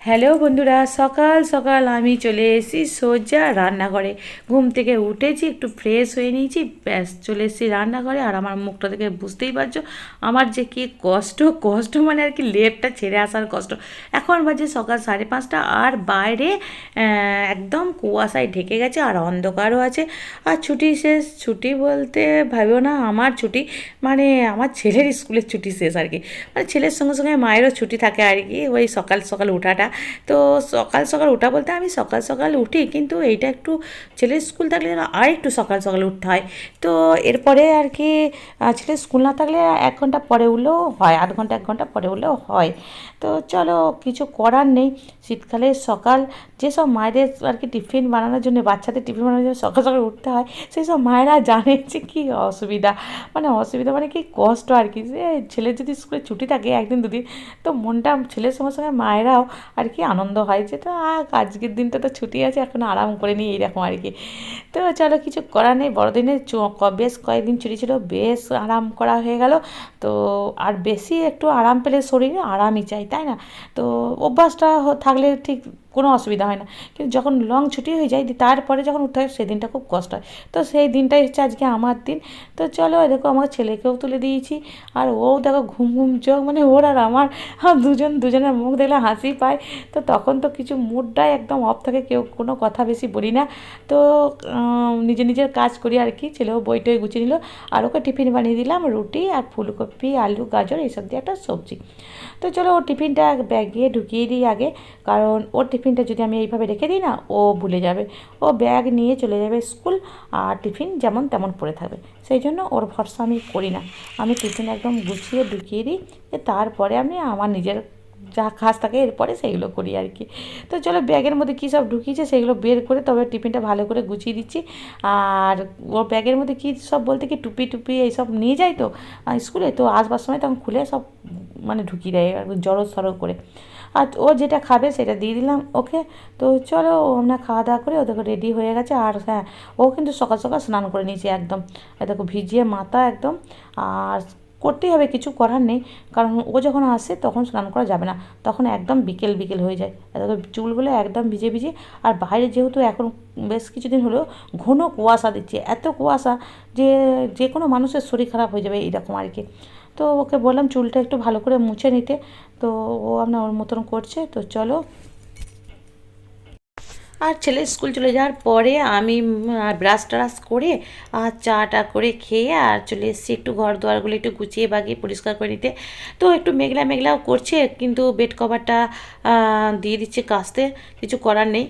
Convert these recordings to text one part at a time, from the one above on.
Hello বন্ধুরা, সকাল সকাল আমি চলে এসেছি সোজা রান্নাঘরে। ঘুম থেকে উঠেছি, একটু ফ্রেশ হয়ে নিয়েছি, ব্যাস চলে এসেছি রান্নাঘরে। আর আমার মুখটা থেকে বুঝতেই পারছো আমার যে কি কষ্ট কষ্ট মানে আর কি লেপটা ছেড়ে আসার কষ্ট। এখন বাজে সকাল 5:30, আর বাইরে একদম কুয়াশায় ঢেকে গেছে আর অন্ধকারও আছে। আর ছুটি শেষ, ছুটি বলতে ভাবিও না আমার ছুটি, মানে আমার ছেলের স্কুলের ছুটি শেষ আর কি। মানে ছেলের সঙ্গে সঙ্গে মায়েরও ছুটি থাকে আর কি, ওই সকাল সকাল ওঠাটা। তো সকাল সকাল ওঠা বলতে আমি সকাল সকাল উঠি, কিন্তু এইটা একটু ছেলের স্কুল থাকলে যেন আর একটু সকাল সকাল উঠতে হয়। তো এরপরে আর কি ছেলের স্কুল না থাকলে 1 ঘন্টা পরে উঠলেও হয়, আধ ঘন্টা 1 ঘন্টা পরে উঠলেও হয়। তো চলো, কিছু করার নেই। শীতকালের সকাল, যেসব মায়েদের আর কি টিফিন বানানোর জন্য, বাচ্চাদের টিফিন বানানোর জন্য সকাল সকাল উঠতে হয়, সেই সব মায়েরা জানে যে কী অসুবিধা, মানে অসুবিধা মানে কি কষ্ট আর কি। যে ছেলের যদি স্কুলে ছুটি থাকে 1 দিন 2 দিন, তো মনটা ছেলের সঙ্গে সঙ্গে মায়েরাও আর কি আনন্দ হয় যে তো আজকের দিনটা তো ছুটি আছে, এখন আরাম করে নিই, এইরকম আর কি। তো চলো, কিছু করার নেই। বড়দিনের বেশ কয়েকদিন ছুটি ছিল, বেশ আরাম করা হয়ে গেল। তো আর বেশি একটু আরাম পেলে শরীরে আরামই চাই, তাই না? তো অভ্যাসটা থাকলে ঠিক কোনো অসুবিধা হয় না। কিন্তু যখন লং ছুটি হয়ে যায়, তারপরে যখন উঠতে হয় সেদিনটা খুব কষ্ট হয়। তো সেই দিনটাই হচ্ছে আজকে আমার দিন। তো চলো, দেখো আমার ছেলেকেও তুলে দিয়েছি, আর ও দেখো ঘুম ঘুম চোখ, মানে ওর আর আমার দুজনের মুখ দেখলে হাসি পায়। তো তখন তো কিছু মুডটাই একদম অফ থাকে, কেউ কোনো কথা বেশি বলি না। তো নিজে নিজের কাজ করি আর কি। ছেলেও বইটই গুছিয়ে নিল, আর ওকে টিফিন বানিয়ে দিলাম রুটি আর ফুলকপি আলু গাজর এইসব দিয়ে একটা সবজি। তো চলো, ওর টিফিনটা ব্যাগে ঢুকিয়ে দিই আগে, কারণ ওর টিফিনটা যদি আমি এইভাবে রেখে দিই না, ও ভুলে যাবে। ও ব্যাগ নিয়ে চলে যাবে স্কুল, আর টিফিন যেমন তেমন পড়ে থাকবে। সেই জন্য ওর ভরসা আমি করি না। আমি টিফিন একদম গুছিয়ে ঢুকিয়ে দিই, তারপরে আমি আমার নিজের যা কাজ থাকে এরপরে সেইগুলো করি আর কি। তো চলো, ব্যাগের মধ্যে কী সব ঢুকিয়েছে সেগুলো বের করে তবে টিফিনটা ভালো করে গুছিয়ে দিচ্ছি। আর ওর ব্যাগের মধ্যে কী সব বলতে কি টুপি টুপি এইসব নিয়ে যায় তো স্কুলে, তো আসবার সময় তখন খুলে সব মানে ঢুকিয়ে দেয় একদম জড়ো সড়ো করে। আর ও যেটা খাবে সেটা দিয়ে দিলাম ওকে। তো চলো, আমরা খাওয়া দাওয়া করে ও দেখো রেডি হয়ে গেছে। আর হ্যাঁ, ও কিন্তু সকাল সকাল স্নান করে নিয়েছে একদম, দেখো ভিজিয়ে মাথা একদম। আর করতেই হবে, কিছু করার নেই, কারণ ও যখন আসে তখন স্নান করা যাবে না, তখন একদম বিকেল বিকেল হয়ে যায়। দেখো চুলগুলো একদম ভিজে ভিজে। আর বাইরে যেহেতু এখন বেশ কিছুদিন হলো ঘন কুয়াশা দিচ্ছে, এত কুয়াশা যে যে কোনো মানুষের শরীর খারাপ হয়ে যাবে এইরকম আর কি। তো ওকে বললাম চুলটা একটু ভালো করে মুছে নিতে, তো ও আপনার ওর মতন করছে। তো চলো, আর ছেলে স্কুল চলে যাওয়ার পরে আমি ব্রাশ ট্রাশ করে আর চাটা করে খেয়ে আর চলে এসেছি একটু ঘর দুয়ারগুলো একটু গুছিয়ে বাগিয়ে পরিষ্কার করে নিতে। তো একটু মেঘলা মেঘলাও করছে, কিন্তু বেড কভারটা দিয়ে দিচ্ছে কাচতে, কিছু করার নেই।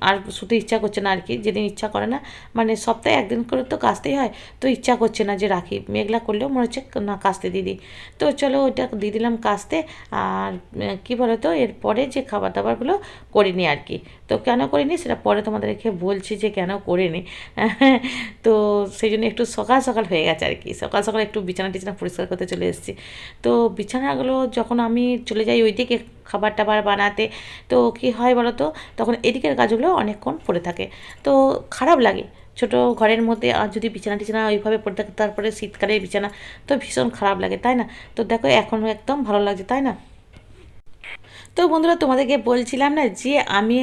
আর শুধু ইচ্ছা করছে না আর কি, যেদিন ইচ্ছা করে না, মানে সপ্তাহে 1 দিন করে তো কাচতেই হয়, তো ইচ্ছা করছে না যে রাখি, মেঘলা করলেও মনে হচ্ছে না কাচতে দিয়ে দিই। তো চলো, ওইটা দিয়ে দিলাম কাচতে। আর কী বলো তো, এরপরে যে খাবার দাবারগুলো করিনি আর কি। তো কেন করিনি সেটা পরে তোমাদেরকে বলছি যে কেন করিনি। তো সেই জন্য একটু সকাল সকাল হয়ে গেছে আর কি, সকাল সকাল একটু বিছানা টিছানা পরিষ্কার করতে চলে এসেছি। তো বিছানাগুলো যখন আমি চলে যাই ওইদিকে খাবার টাবার বানাতে, তো কী হয় বলো তো, তখন এদিকের কাজগুলো অনেকক্ষণ পড়ে থাকে, তো খারাপ লাগে। ছোটো ঘরের মধ্যে আর যদি বিছানা টিছানা ওইভাবে পড়ে থাকে, তারপরে শীতকালের বিছানা, তো ভীষণ খারাপ লাগে, তাই না? তো দেখো এখন একদম ভালো লাগছে, তাই না? তো বন্ধুরা, তোমাদেরকে বলছিলাম না যে আমি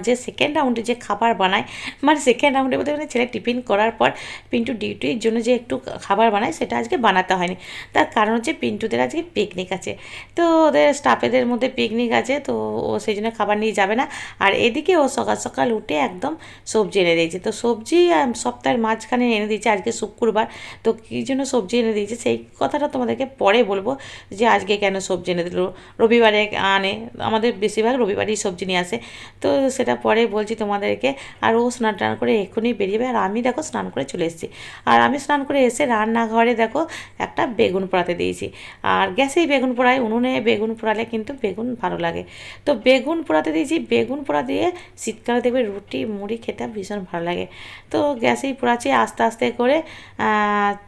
যে সেকেন্ড রাউন্ডে যে খাবার বানাই, মানে সেকেন্ড রাউন্ডে বলতে মানে ছেলে টিফিন করার পর পিন্টু ডিউটির জন্য যে একটু খাবার বানাই, সেটা আজকে বানাতে হয়নি। তার কারণ হচ্ছে পিন্টুদের আজকে পিকনিক আছে, তো ওদের স্টাফেদের মধ্যে পিকনিক আছে, তো ও সেই জন্য খাবার নিয়ে যাবে না। আর এদিকে ও সকাল সকাল উঠে একদম সবজি এনে দিয়েছে। তো সবজি সপ্তাহের মাঝখানে এনে দিয়েছে, আজকে শুক্রবার। তো কী জন্য সবজি এনে দিয়েছে সেই কথাটা তোমাদেরকে পরে বলবো, যে আজকে কেন সবজি এনে দিল। রবিবারে আনে, আমাদের বেশিরভাগ রবিবারই সবজি নিয়ে আসে। তো সেটা পরে বলছি তোমাদেরকে। আর ও স্নান টান করে এক্ষুনি বেরিয়েবে, আর আমি দেখো স্নান করে চলে এসেছি। আর আমি স্নান করে এসে রান্নাঘরে দেখো একটা বেগুন পোড়াতে দিয়েছি। আর গ্যাসেই বেগুন পোড়াই, উনুনে বেগুন পোড়ালে কিন্তু বেগুন ভালো লাগে। তো বেগুন পোড়াতে দিয়েছি, বেগুন পোড়া দিয়ে শীতকালে দেখবে রুটি মুড়ি খেতে ভীষণ ভালো লাগে। তো গ্যাসেই পোড়াচ্ছি আস্তে আস্তে করে।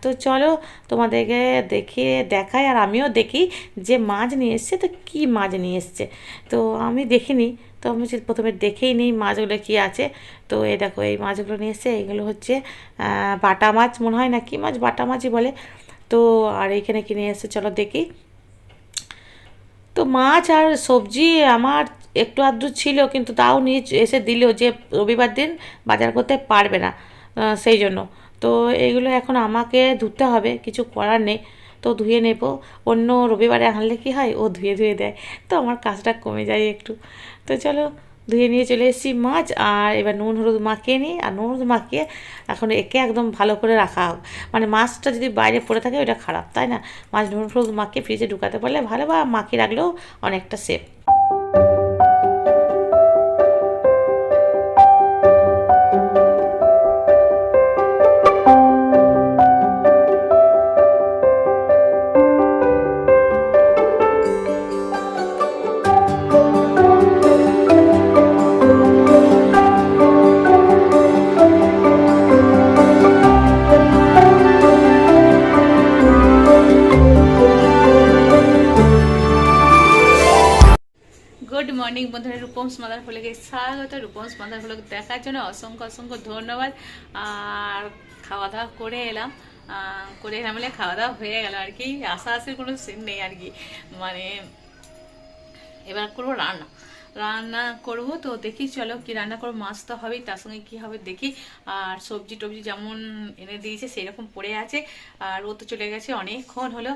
তো চলো, তোমাদেরকে দেখাই, আর আমিও দেখি যে মাছ নিয়ে এসছে, তো কী মাছ নিয়ে এসছে। তো আমি দেখিনি, তো আমি প্রথমে দেখেই নিই মাছগুলো কী আছে। তো এই দেখো এই মাছগুলো নিয়ে এসছে, এইগুলো হচ্ছে বাটা মাছ মনে হয়, না কী মাছ, বাটা মাছই বলে। তো আর এইখানে কিনে এসছে, চলো দেখি। তো মাছ আর সবজি আমার একটু আধটু ছিল, কিন্তু তাও নিয়ে এসে দিল যে রবিবার দিন বাজার করতে পারবে না, সেই জন্য। তো এইগুলো এখন আমাকে ধুতে হবে, কিছু করার নেই। তো ধুয়ে নেব, অন্য রবিবারে আনলে কি হয়, ও ধুয়ে ধুয়ে দেয়, তো আমার কাজটা কমে যায় একটু। তো চলো, ধুয়ে নিয়ে চলে এসেছি মাছ, আর এবার নুন হলুদ মাখিয়ে নিই। আর নুন হলুদ মাখিয়ে এখন একে একদম ভালো করে রাখা হোক, মানে মাছটা যদি বাইরে পড়ে থাকে ওটা খারাপ, তাই না? মাছ নুন হলুদ মাখিয়ে ফ্রিজে ঢুকাতে পারলে ভালো, বা মাখিয়ে রাখলেও অনেকটা সেফ। গুড মর্নিং বন্ধুরা, রূপমস মাদার ব্লগে স্বাগত। রূপমস মাদার ব্লগ দেখার জন্য অসংখ্য অসংখ্য ধন্যবাদ। আর খাওয়া দাওয়া করে এলাম, বলে খাওয়া দাওয়া হয়ে গেল আর কি, আশাআশির কোনো সিন নেই আর কি। মানে এবার করবো রান্না, রান্না করবো। তো দেখি চলো কি রান্না করবো, মাছ তো হবেই, তার সঙ্গে কি হবে দেখি। আর সবজি টবজি যেমন এনে দিয়েছে সেই রকম পড়ে আছে, আর ও তো চলে গেছে অনেকক্ষণ হলো।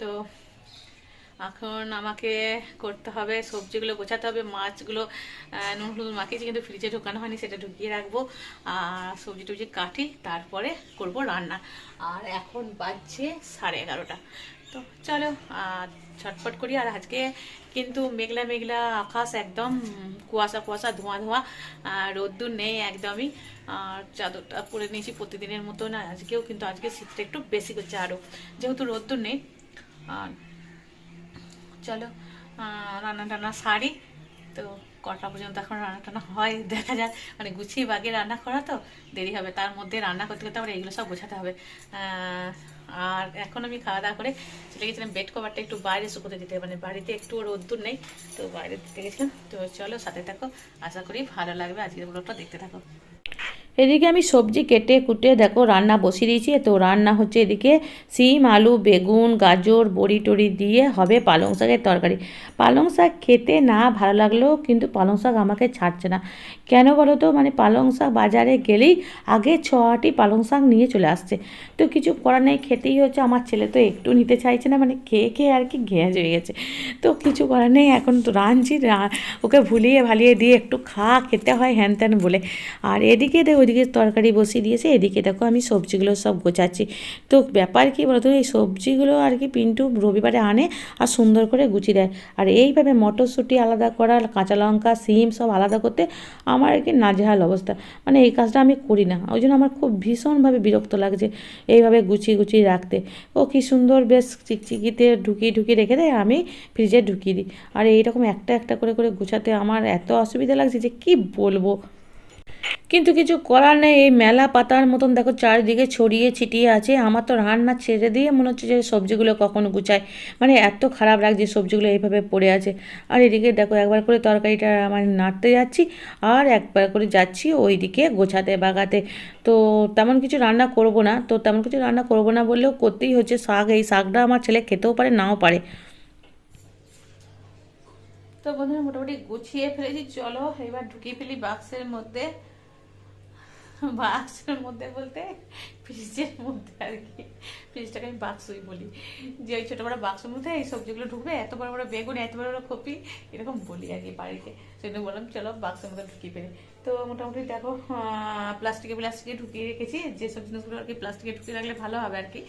তো এখন আমাকে করতে হবে, সবজিগুলো গোছাতে হবে, মাছগুলো নুন হলুদ মাখিয়েছি কিন্তু ফ্রিজে ঢোকানো হয়নি, সেটা ঢুকিয়ে রাখবো। আর সবজি টবজি কাটি, তারপরে করব রান্না। আর এখন বাজছে 11:30। তো চলো ছটফট করি। আর আজকে কিন্তু মেঘলা মেঘলা আকাশ, একদম কুয়াশা কুয়াশা, ধোঁয়া ধোঁয়া, রোদ্দুর নেই একদমই। আর চাদরটা পরে নিয়েছি প্রতিদিনের মতো না আজকেও, কিন্তু আজকে শীতটা একটু বেশি করছে আরও, যেহেতু রোদ্দুর নেই। আর চলো রান্না টান্না সারি। তো কটা পর্যন্ত এখন রান্না টান্না হয় দেখা যাক, মানে গুছিয়ে বাগিয়ে রান্না করা তো দেরি হবে, তার মধ্যে রান্না করতে করতে আবার এইগুলো সব গোছাতে হবে। আর এখন আমি খাওয়া দাওয়া করে চলে গেছিলাম বেড কভারটা একটু বাইরে শুকোতে দিতে, মানে বাড়িতে একটু রোদ্দুর নেই, তো বাইরে দিতে গেছিলাম। তো চলো সাথে থাকো, আশা করি ভালো লাগবে, আজকের ব্লগটা দেখতে থাকো। এদিকে আমি সবজি কেটে কুটে দেখো রান্না বসিয়ে দিয়েছি। তো রান্না হচ্ছে এদিকে সিম আলু বেগুন গাজর বড়ি টড়ি দিয়ে হবে পালং শাকের তরকারি। পালং শাক খেতে না ভালো লাগলেও কিন্তু পালং শাক আমাকে ছাড়ছে না, কেন বলো তো? মানে পালং শাক বাজারে গেলেই আগে 6টি পালং শাক নিয়ে চলে আসছে। তো কিছু করার নেই, খেতেই হচ্ছে। আমার ছেলে তো একটু নিতে চাইছে না, মানে খেয়ে খেয়ে আর কি ঘেঁজ হয়ে গেছে। তো কিছু করার নেই, এখন তো রাঁধছি, ওকে ভুলিয়ে ভালিয়ে দিয়ে একটু খেতে হয় হ্যান ত্যান বলে। আর এদিকে দেখো ওইদিকে তরকারি বসিয়ে দিয়েছে, এদিকে দেখো আমি সবজিগুলো সব গোছাচ্ছি। তো ব্যাপার কি বলতো, এই সবজিগুলো আর কি পিন্টু রবিবারে আনে আর সুন্দর করে গুছিয়ে দেয়। আর এইভাবে মটরশুঁটি আলাদা করা, কাঁচা লঙ্কা সিম সব আলাদা করতে আমার আর কি নাজেহাল অবস্থা, মানে এই কাজটা আমি করি না, ওই জন্য আমার খুব ভীষণভাবে বিরক্ত লাগছে এইভাবে গুছিয়ে গুছিয়ে রাখতে। ও কি সুন্দর বেশ চিকচিকিতে ঢুকিয়ে ঢুকিয়ে রেখে দেয়, আমি ফ্রিজে ঢুকিয়ে দিই। আর এইরকম একটা একটা করে করে গুছাতে আমার এত অসুবিধা লাগছে যে কি বলবো। কিন্তু কিছু করার নেই, এই মেলা পাতার মতন দেখো চারিদিকে ছড়িয়ে ছিটিয়ে আছে। আমার তো রান্না ছেড়ে দিয়ে মনে হচ্ছে যে সবজিগুলো কখনো গুছায়, মানে এত খারাপ লাগছে সবজিগুলো এইভাবে পড়ে আছে। আর এদিকে দেখো একবার করে তরকারিটা মানে নাড়তে যাচ্ছি, আর একবার করে যাচ্ছি ওইদিকে গোছাতে বাগাতে। তো তেমন কিছু রান্না করব না, তো তেমন কিছু রান্না করব না বললেও করতেই হচ্ছে। শাক, এই শাকটা আমার ছেলে খেতেও পারে নাও পারে। তো বন্ধুরা মোটামুটি গুছিয়ে ফেলেছি, চলো এবার ঢুকিয়ে ফেলি বাক্সের মধ্যে। বাক্সের মধ্যে বলতে ফ্রিজের মধ্যে আর কি, ফ্রিজটাকে আমি বাক্সই বলি, যে ওই ছোটো বড়ো বাক্সের মধ্যে এই সবজিগুলো ঢুকবে, এত বড় বড় বেগুন এত বড় বড় কপি এরকম বলি আর কি বাড়িতে, সেই জন্য বললাম চলো বাক্সের মধ্যে ঢুকিয়ে ফেলি। তো মোটামুটি দেখো প্লাস্টিকে ঢুকিয়ে রেখেছি, যেসব জিনিসগুলো আর কি প্লাস্টিকে ঢুকিয়ে রাখলে ভালো হবে আর কি।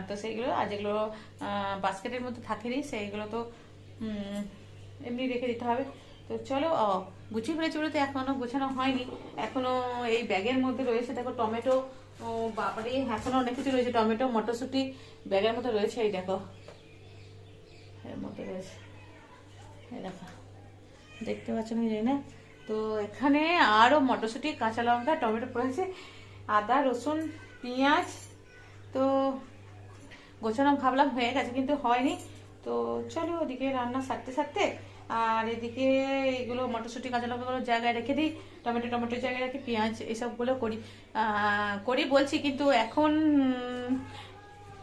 তো সেইগুলো, আর যেগুলো বাস্কেটের মধ্যে থাকেনি সেইগুলো তো এমনি রেখে দিতে হবে। তো চলো গুছিয়ে ফেলেছি বলে তো এখনো গোছানো হয়নি, এখনো এই ব্যাগের মধ্যে রয়েছে দেখো টমেটো, বাবারে এখনো অনেক কিছু রয়েছে, টমেটো মটরশুঁটি ব্যাগের মধ্যে রয়েছে, এই দেখো এর মধ্যে রয়েছে, এই দেখো দেখতে পাচ্ছ না জানি না। তো এখানে আরও মটরশুঁটি কাঁচা লঙ্কা টমেটো পড়েছে, আদা রসুন পেঁয়াজ। তো গোছানো ভাবলাম হয়ে গেছে কিন্তু হয়নি। তো চলো ওদিকে রান্না সারতে সারতে, আর এদিকে এইগুলো মটরশুঁটি কাঁচা লঙ্কাগুলো জায়গায় রেখে দিই, টমেটোর জায়গায় রাখি, পেঁয়াজ এইসবগুলো করি বলছি, কিন্তু এখন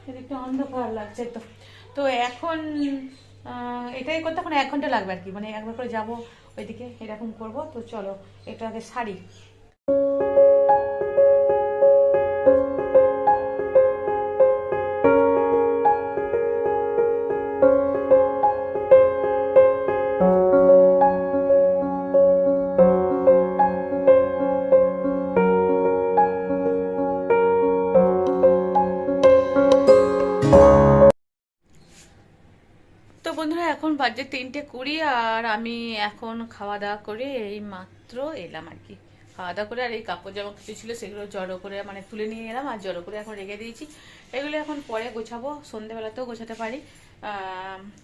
এদিকে অন্ধকার লাগছে। তো এখন এটাই করতে এখন 1 ঘন্টা লাগবে আর কি, মানে একবার করে যাবো ওইদিকে, এরকম করব। তো চলো একটু আগে শাড়ি। তো বন্ধুরা এখন বাজে 3:20 আর আমি এখন খাওয়া দাওয়া করে এই মাত্র এলাম আর কি। খাওয়া দাওয়া করে আর এই কাপড় জামা কিছু ছিল সেগুলো জড়ো করে মানে তুলে নিয়ে এলাম আর জড়ো করে এখন রেখে দিয়েছি। এগুলো এখন পরে গোছাবো, সন্ধেবেলাতেও গোছাতে পারি।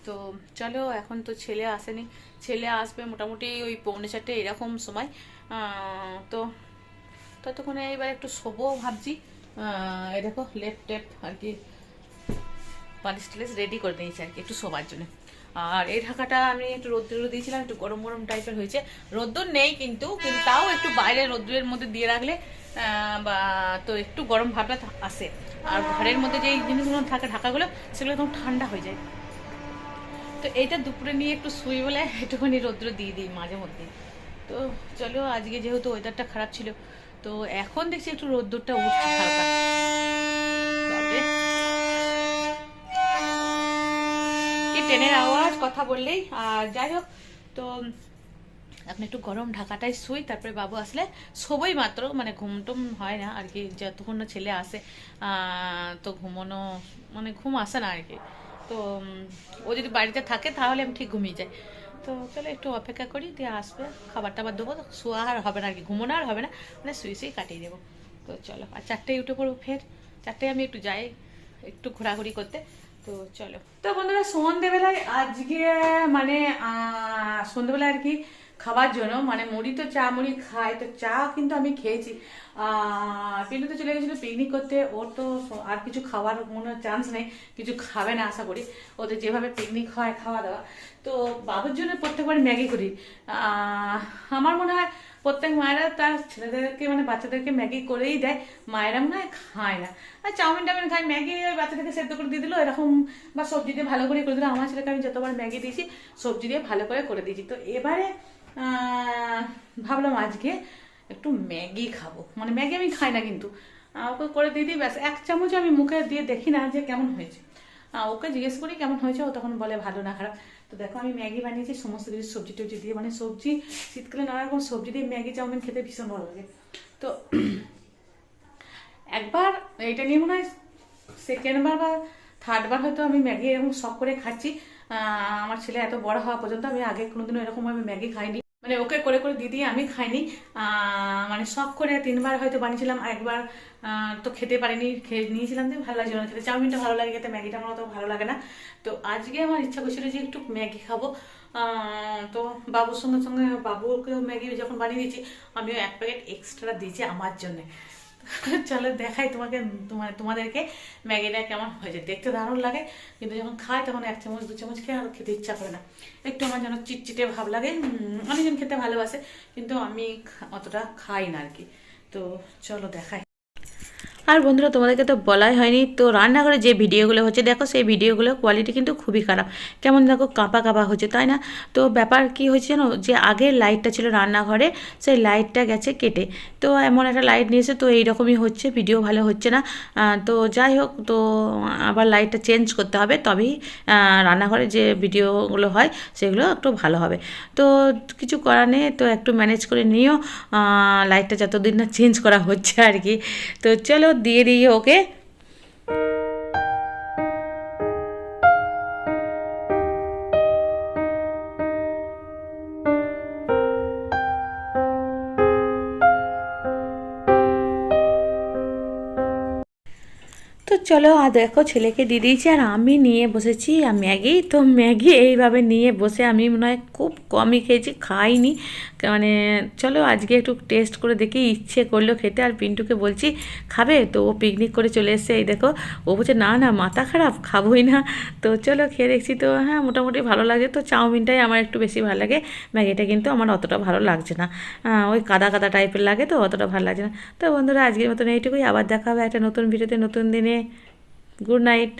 তো চলো, এখন তো ছেলে আসেনি, ছেলে আসবে মোটামুটি ওই 3:45 এরকম সময়। তো ততক্ষণে এবার একটু শোবো ভাবছি। এই দেখো লেপ টেপ আর কি পালিশ টালিশ রেডি করে নিয়েছি আর কি একটু শোবার জন্য। আর এই ঢাকাটা আমি একটু রোদ্দুরে দিয়েছিলাম, একটু গরম গরম টাইপের হয়েছে। রোদ্দুর নেই কিন্তু তাও একটু বাইরে রোদ্দুরের মধ্যে দিয়ে রাখলে বা তো একটু গরম ভাবটা আসে। আর ঘরের মধ্যে যে জিনিসগুলো থাকে ঢাকাগুলো সেগুলো একদম ঠান্ডা হয়ে যায়। তো এইটা দুপুরে নিয়ে একটু শুই বলে একটুখানি রোদ্দুরে দিয়ে দিই মাঝে মধ্যে। তো চলো, আজকে যেহেতু ওয়েদারটা খারাপ ছিল তো এখন দেখছি একটু রোদ্দুরটা উঠছে হালকা। বাপরে কি ট্রেনের আওয়াজ কথা বললেই। আর যাই হোক, তো এখন একটু গরম ঢাকাটাই শুই, তারপরে বাবু আসলে সবই মাত্র মানে ঘুমটুম হয় না আর কি, যতক্ষণ না ছেলে আসে তো ঘুমানো মানে ঘুম আসে না আর কি। তো ও যদি বাড়িতে থাকে তাহলে আমি ঠিক ঘুমিয়ে যাই। তো চলো একটু অপেক্ষা করি, দিয়ে আসবে, খাবার টাবার দেবো, শোয়া আর হবে না আর কি, ঘুমোনো আর হবে না, মানে শুয়ে শুয়ে কাটিয়ে দেবো। তো চলো, আর 4টায় উঠে পড়বো, ফের 4টায় আমি একটু যাই একটু ঘোরাঘুরি করতে। তো চলো, তো বন্ধুরা সন্ধ্যেবেলায় আজকে মানে সন্ধ্যেবেলায় আর কি খাবার জন্য মানে মুড়ি, তো চা মুড়ি খাই, তো চা কিন্তু আমি খেয়েছি। পিন্টু তো চলে গেছিলো পিকনিক করতে, ওর তো আর কিছু খাওয়ার কোনো চান্স নেই, কিছু খাবে না আশা করি, ওদের যেভাবে পিকনিক হয় খাওয়া দাওয়া। তো বাবুর জন্য প্রত্যেকবার ম্যাগি করি। আমার মনে হয় প্রত্যেক মায়েরা তার ছেলেদেরকে মানে বাচ্চাদেরকে ম্যাগি করেই দেয়, মায়েরা মনে হয় খায় না। আর চাউমিন টাউমিন খায়, ম্যাগি ওই বাচ্চাদেরকে সেদ্ধ করে দিয়ে দিলো এরকম, বা সবজি দিয়ে ভালো করে দিলো। আমার ছেলেকে আমি যতবার ম্যাগি দিয়েছি সবজি দিয়ে ভালো করে দিয়েছি। তো এবারে ভাবলাম আজকে একটু ম্যাগি খাবো, মানে ম্যাগি আমি খাই না কিন্তু ওকে করে দিয়ে দিই, ব্যাস 1 চামচ আমি মুখে দিয়ে দেখি না যে কেমন হয়েছে। ওকে জিজ্ঞেস করি কেমন হয়েছে, ও তখন বলে ভালো না খারাপ। তো দেখো আমি ম্যাগি বানিয়েছি সমস্ত কিছু সবজি টবজি দিয়ে, মানে সবজি শীতকালে নানা রকম সবজি দিয়ে ম্যাগি চাউমিন খেতে ভীষণ ভালো লাগে। তো একবার এটা নিয়ে মনে হয় 2nd বার বা 3rd বার হয়তো আমি ম্যাগি এরকম শখ করে খাচ্ছি। আমার ছেলে এত বড় হওয়া পর্যন্ত আমি আগে কোনোদিনও এরকম ভাবে ম্যাগি খাইনি, মানে ওকে করে করে দিদি আমি খাইনি। মানে শখ করে 3বার হয়তো বানিয়েছিলাম, একবার তো খেতে পারিনি, খেয়ে নিয়েছিলাম যে ভালো লাগছে না খেতে, চাউমিনটা ভালো লাগে খেতে, ম্যাগিটা আমার অত ভালো লাগে না। তো আজকে আমার ইচ্ছা করছিল যে একটু ম্যাগি খাবো। তো বাবুর সঙ্গে সঙ্গে বাবুকেও ম্যাগি যখন বানিয়ে দিয়েছি আমিও 1 প্যাকেট এক্সট্রা দিয়েছি আমার জন্যে। চলো দেখাই তোমাদেরকে ম্যাগিটা কেমন হয়েছে, দেখতে দারুণ লাগে কিন্তু যখন খাই তখন 1 চামচ 2 চামচ খেয়ে আর খেতে ইচ্ছা করে না, একটু আমার যেন চিটচিটে ভাব লাগে। অনেকজন খেতে ভালোবাসে কিন্তু আমি অতটা খাই না আর কি। তো চলো দেখাই। আর বন্ধুরা তোমাদেরকে তো বলাই হয়নি, তো রান্নাঘরে যে ভিডিওগুলো হচ্ছে দেখো সেই ভিডিওগুলো কোয়ালিটি কিন্তু খুবই খারাপ, কেমন দেখো কাঁপা কাঁপা হচ্ছে তাই না। তো ব্যাপার কি হয়েছে জানো, যে আগের লাইটটা ছিল রান্নাঘরে সেই লাইটটা গেছে কেটে, তো এমন একটা লাইট নিয়েছে, তো এইরকমই হচ্ছে, ভিডিও ভালো হচ্ছে না। তো যাই হোক, তো আবার লাইটটা চেঞ্জ করতে হবে, তবেই রান্নাঘরে যে ভিডিওগুলো হয় সেগুলো একটু ভালো হবে। তো কিছু করার নেই, তো একটু ম্যানেজ করে নিও লাইটটা যতদিন না চেঞ্জ করা হচ্ছে আর কি। তো চলো দিয়ে দিই ওকে। তো চলো আর দেখো ছেলেকে দিয়ে দিয়েছি আর আমি নিয়ে বসেছি ম্যাগি। তো ম্যাগি এইভাবে নিয়ে বসে আমি মনে হয় খুব কমই খেয়েছি, খাইনি, মানে চলো আজকে একটু টেস্ট করে দেখি, ইচ্ছে করলো খেতে। আর পিন্টুকে বলছি খাবে, তো ও পিকনিক করে চলে এসছে, এই দেখো ও বলছে না না মাথা খারাপ খাবোই না। তো চলো খেয়ে দেখছি, তো হ্যাঁ মোটামুটি ভালো লাগে। তো চাউমিনটাই আমার একটু বেশি ভালো লাগে, ম্যাগিটা কিন্তু আমার অতটা ভালো লাগছে না, ওই কাদা কাদা টাইপের লাগে, তো অতটা ভালো লাগছে না। তো বন্ধুরা আজকের মতন এইটুকুই, আবার দেখা হবে একটা নতুন ভিডিওতে নতুন দিনে। Good night.